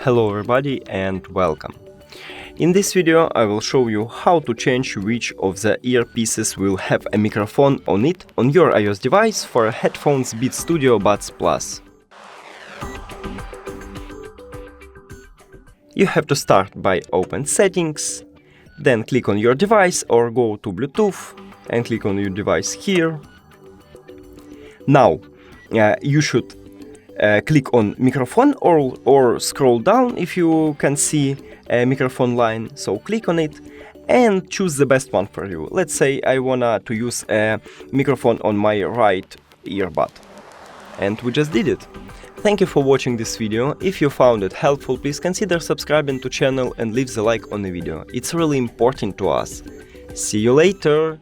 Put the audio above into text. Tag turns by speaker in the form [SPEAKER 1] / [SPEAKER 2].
[SPEAKER 1] Hello everybody and welcome. In this video I will show you how to change which of the earpieces will have a microphone on it on your iOS device for headphones Beats Studio Buds Plus. You have to start by open Settings, then click on your device or go to Bluetooth and click on your device here. Now you should click on microphone or scroll down if you can see a microphone line. So click on it and choose the best one for you. Let's say I wanna to use a microphone on my right earbud. And we just did it. Thank you for watching this video. If you found it helpful, please consider subscribing to channel and leave the like on the video. It's really important to us. See you later!